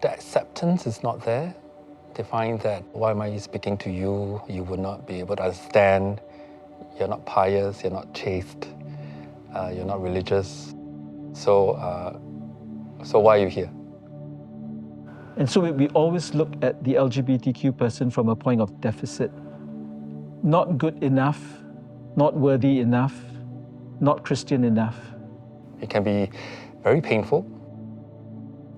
the acceptance is not there. They find that, why am I speaking to you? You would not be able to understand. You're not pious, you're not chaste, you're not religious. So why are you here? And so we always look at the LGBTQ person from a point of deficit. Not good enough, not worthy enough, not Christian enough. It can be very painful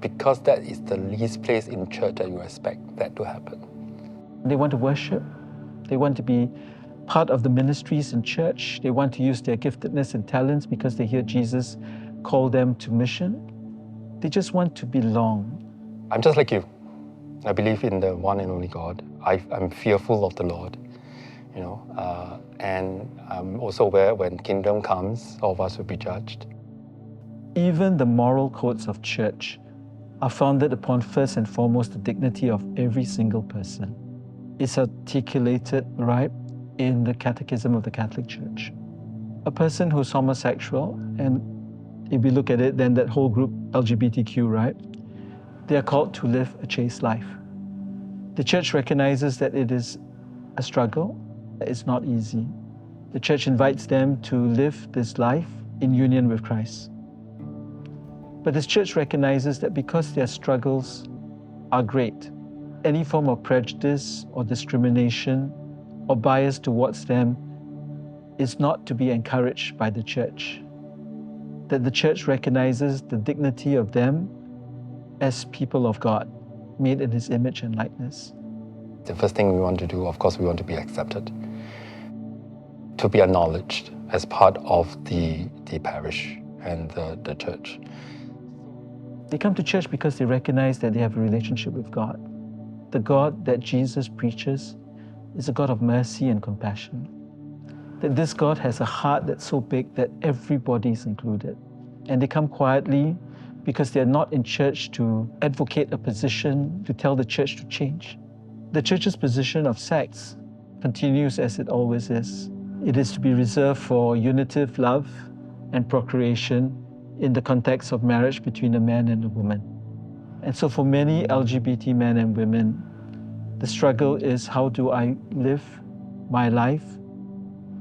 because that is the least place in church that you expect that to happen. They want to worship. They want to be part of the ministries in church. They want to use their giftedness and talents because they hear Jesus call them to mission. They just want to belong. I'm just like you. I believe in the one and only God. I'm fearful of the Lord, and I'm also aware when kingdom comes, all of us will be judged. Even the moral codes of church are founded upon first and foremost the dignity of every single person. It's articulated right in the Catechism of the Catholic Church. A person who's homosexual, and if we look at it, then that whole group, LGBTQ, right? They are called to live a chaste life. The church recognizes that it is a struggle, it's not easy. The church invites them to live this life in union with Christ. But this church recognizes that because their struggles are great, any form of prejudice or discrimination or bias towards them is not to be encouraged by the church. That the church recognizes the dignity of them as people of God, made in His image and likeness. The first thing we want to do, of course, we want to be accepted, to be acknowledged as part of the parish and the church. They come to church because they recognize that they have a relationship with God. The God that Jesus preaches is a God of mercy and compassion. That this God has a heart that's so big that everybody is included. And they come quietly because they're not in church to advocate a position, to tell the church to change. The church's position of sex continues as it always is. It is to be reserved for unitive love and procreation in the context of marriage between a man and a woman. And so for many LGBT men and women, the struggle is, how do I live my life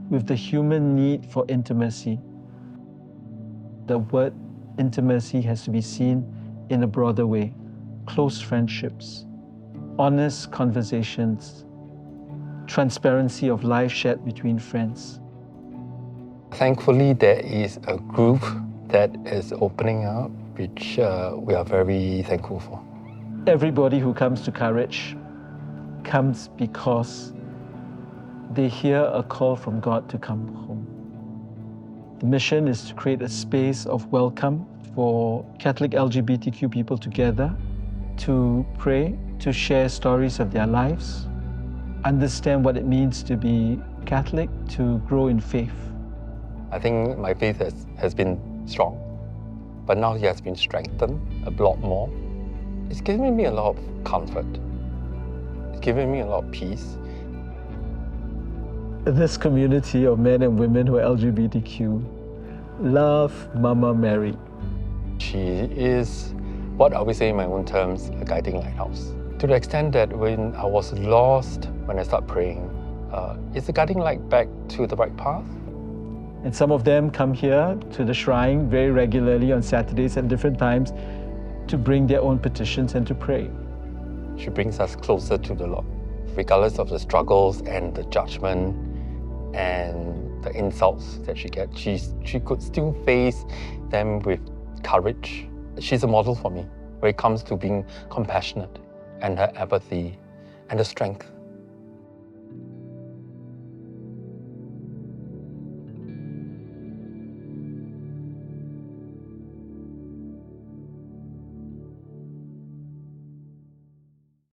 with the human need for intimacy? The word intimacy has to be seen in a broader way. Close friendships, honest conversations, transparency of life shared between friends. Thankfully, there is a group that is opening up, which we are very thankful for. Everybody who comes to Courage comes because they hear a call from God to come home. The mission is to create a space of welcome for Catholic LGBTQ people together, to pray, to share stories of their lives, understand what it means to be Catholic, to grow in faith. I think my faith has been strong, but now it has been strengthened a lot more. It's given me a lot of comfort. It's given me a lot of peace. This community of men and women who are LGBTQ love Mama Mary. She is, what I would say in my own terms, a guiding lighthouse. To the extent that when I was lost, when I started praying, it's a guiding light back to the right path. And some of them come here to the shrine very regularly on Saturdays at different times to bring their own petitions and to pray. She brings us closer to the Lord. Regardless of the struggles and the judgment and the insults that she gets, she could still face them with courage. She's a model for me when it comes to being compassionate and her empathy and the strength.